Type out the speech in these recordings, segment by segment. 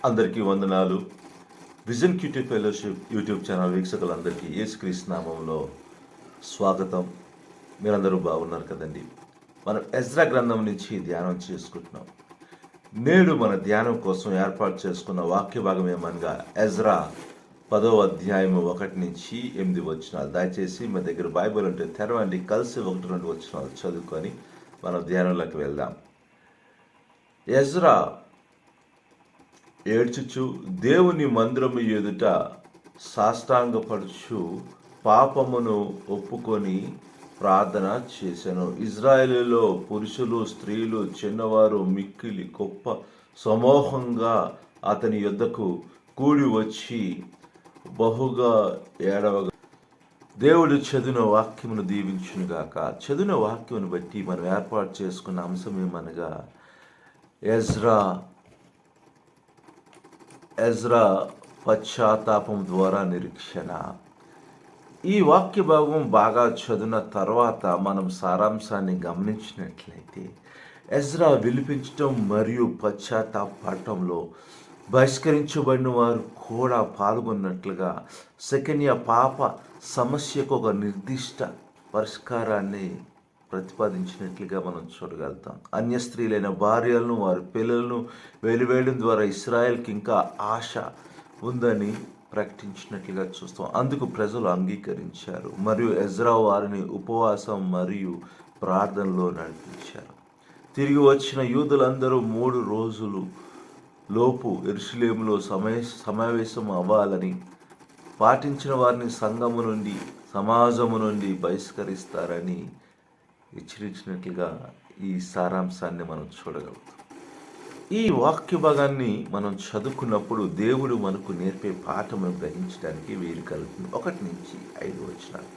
అందరికీ వందనాలు. Vision QT fellowship YouTube channel వీక్షకులందరికీ యేసుక్రీస్తు నామంలో స్వాగతం. మీరందరూ బాగున్నారు కదండి. మనం ఎజ్రా గ్రంథం నుంచి ధ్యానం చేసుకుంటున్నాం. నేడు మన ధ్యానం కోసం ఏర్పాటు చేసుకున్న వాక్య భాగం ఏమనగా ఎజ్రా 10వ అధ్యాయము 1 నుంచి 8 వచనాలు. దయచేసి మీ దగ్గర బైబిల్ ఉంటే తెరవండి, కలిసి 1-2 వచనాలు చదువుకొని మనం ధ్యానంలోకి వెళ్దాం. ఎజ్రా ఏడ్చుచు దేవుని మందిరము ఎదుట సాష్టాంగపడుచు పాపమును ఒప్పుకొని ప్రార్థన చేశాను. ఇజ్రాయేలులో పురుషులు, స్త్రీలు, చిన్నవారు మిక్కిలి గొప్ప సమూహంగా అతని యొద్దకు కూడి వచ్చి బహుగా ఏడవగా దేవుడు చదివిన వాక్యమును దీవించునుగాక. చదివిన వాక్యమును బట్టి మనం ఏర్పాటు చేసుకున్న అంశం ఏమనగా ఎజ్రా పశ్చాత్తాపం ద్వారా నిరీక్షణ. ఈ వాక్య భాగం బాగా చదివిన తర్వాత మనం సారాంశాన్ని గమనించినట్లయితే ఎజ్రా విలిపించటం మరియు పశ్చాత్తాపడటంలో బహిష్కరించబడిన వారు కూడా పాల్గొన్నట్లుగా సెకన్య పాప సమస్యకు ఒక నిర్దిష్ట పరిష్కారాన్ని ప్రతిపాదించినట్లుగా మనం చూడగలుగుతాం. అన్య స్త్రీలైన భార్యలను, వారి పిల్లలను వెలివేయడం ద్వారా ఇస్రాయేల్కి ఇంకా ఆశ ఉందని ప్రకటించినట్లుగా చూస్తాం. అందుకు ప్రజలు అంగీకరించారు మరియు ఎజ్రా వారిని ఉపవాసం మరియు ప్రార్థనలో నడిపించారు. తిరిగి వచ్చిన యూదులందరూ 3 రోజులు లోపు యెరూషలేములో సమావేశం అవ్వాలని, పాటించిన వారిని సంఘము నుండి, సమాజము నుండి బహిష్కరిస్తారని హెచ్చరించినట్లుగా ఈ సారాంశాన్ని మనం చూడగలుగుతాం. ఈ వాక్య భాగాన్ని మనం చదువుకున్నప్పుడు దేవుడు మనకు నేర్పే పాఠమును గ్రహించడానికి వీలు కలుగుతుంది. 1 నుంచి 5 వచనాలు.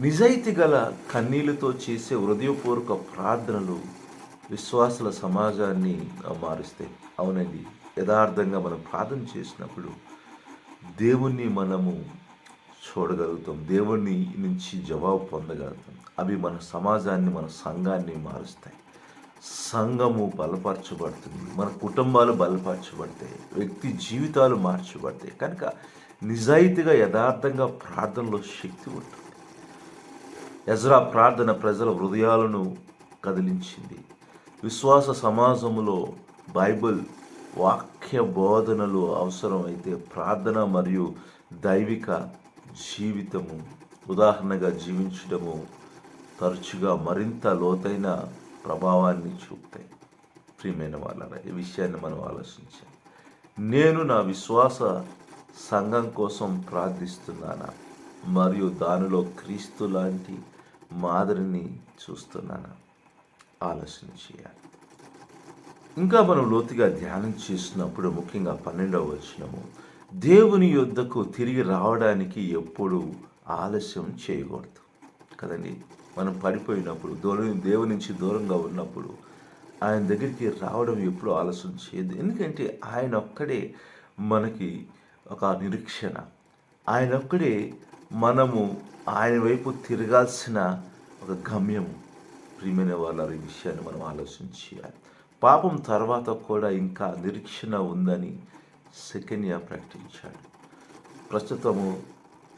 నిజాయితీ గల కన్నీళ్లతో చేసే హృదయపూర్వక ప్రార్థనలు విశ్వాసుల సమాజాన్ని మారుస్తాయి. అవునండి, యథార్థంగా మనం ప్రార్థన చేసినప్పుడు దేవుణ్ణి మనము చూడగలుగుతాం, దేవుని నుంచి జవాబు పొందగలుగుతాం. అవి మన సమాజాన్ని, మన సంఘాన్ని మారుస్తాయి. సంఘము బలపరచబడుతుంది, మన కుటుంబాలు బలపరచబడతాయి, వ్యక్తి జీవితాలు మార్చబడతాయి. కనుక నిజాయితీగా యథార్థంగా ప్రార్థనలో శక్తి ఉంటుంది. ఎజ్రా ప్రార్థన ప్రజల హృదయాలను కదిలించింది. విశ్వాస సమాజములో బైబిల్ వాక్య బోధనలు అవసరమైతే ప్రార్థన మరియు దైవిక జీవితము, ఉదాహరణగా జీవించడము తరచుగా మరింత లోతైన ప్రభావాన్ని చూపుతాయి. ప్రియమైన వాళ్ళ ఈ విషయాన్ని మనం ఆలోచించాలి. నేను నా విశ్వాస సంఘం కోసం ప్రార్థిస్తున్నానా మరియు దానిలో క్రీస్తు లాంటి మాదిరిని చూస్తున్నానా? ఆలోచన చేయాలి. ఇంకా మనం లోతుగా ధ్యానం చేసినప్పుడు ముఖ్యంగా 12వ వచనము, దేవుని యొద్దకు తిరిగి రావడానికి ఎప్పుడు ఆలస్యం చేయకూడదు కదండి. మనం పడిపోయినప్పుడు, దేవుని నుంచి దూరంగా ఉన్నప్పుడు ఆయన దగ్గరికి రావడం ఎప్పుడు ఆలస్యం చేయదు. ఎందుకంటే ఆయన ఒక్కడే మనకి ఒక నిరీక్షణ, ఆయన ఒక్కడే మనము ఆయన వైపు తిరగాల్సిన ఒక గమ్యము. ప్రియమైన వాళ్ళ ఈ విషయాన్ని మనం ఆలోచించాలి. పాపం తర్వాత కూడా ఇంకా నిరీక్షణ ఉందని సెకన్యా ప్రకటించాడు. ప్రస్తుతము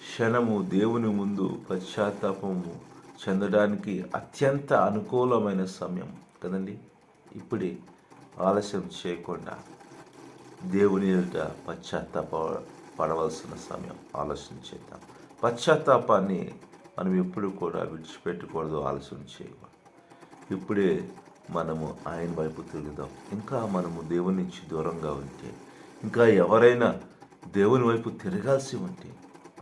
క్షణము దేవుని ముందు పశ్చాత్తాపము చెందడానికి అత్యంత అనుకూలమైన సమయం కదండి. ఇప్పుడే ఆలస్యం చేయకుండా దేవుని ఎదుట పడవలసిన సమయం. ఆలస్యం చేద్దాం. పశ్చాత్తాపాన్ని మనం ఎప్పుడు కూడా విడిచిపెట్టకూడదు, ఆలస్యం చేయకూడదు. ఇప్పుడే మనము ఆయన వైపు తిరుగుదాం. ఇంకా మనము దేవుని నుంచి దూరంగా ఉంటే, ఇంకా ఎవరైనా దేవుని వైపు తిరగాల్సి ఉంటే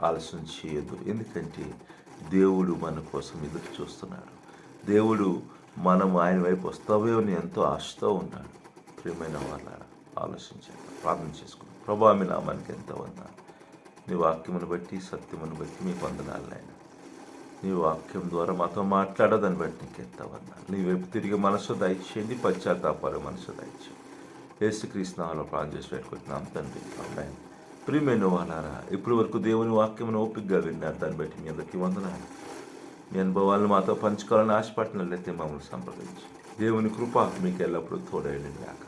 ఆలస్యం చేయొద్దు. ఎందుకంటే దేవుడు మన కోసం ఎదురు చూస్తున్నాడు. దేవుడు మనము ఆయన వైపు వస్తావో అని ఎంతో ఆశతో ఉన్నాడు. ప్రియమైన వాళ్ళ ఆలోచించాలి, ప్రార్థన చేసుకున్నాం. ప్రభా, మీ నామానికి ఎంత వందనాలు. నీ వాక్యమును బట్టి, సత్యమును బట్టి మీకు వందనాలు నాయన. నీ వాక్యం ద్వారా మాతో మాట్లాడదని బట్టి నీకు ఎంత వందనాలు. నీ వైపు తిరిగి మనసు దయచేయండి, పశ్చాత్తాపాలు మనసు దయచేయండి. యేసుక్రీస్తు నామములో ప్రార్థన చేసి పెట్టుకుంటున్నాం తండ్రి, ఆమేన్. ప్రియమైన వాళ్ళారా, ఇప్పటి వరకు దేవుని వాక్యమును ఓపికగా విన్నారు. దాన్ని బట్టి మీ అందరికీ వందనాలు. మీ అనుభవాలను మాతో పంచుకోవాలని ఆశపడినట్లయితే మమ్మల్ని సంప్రదించి దేవుని కృప మీకు ఎల్లప్పుడూ తోడైంది గాక.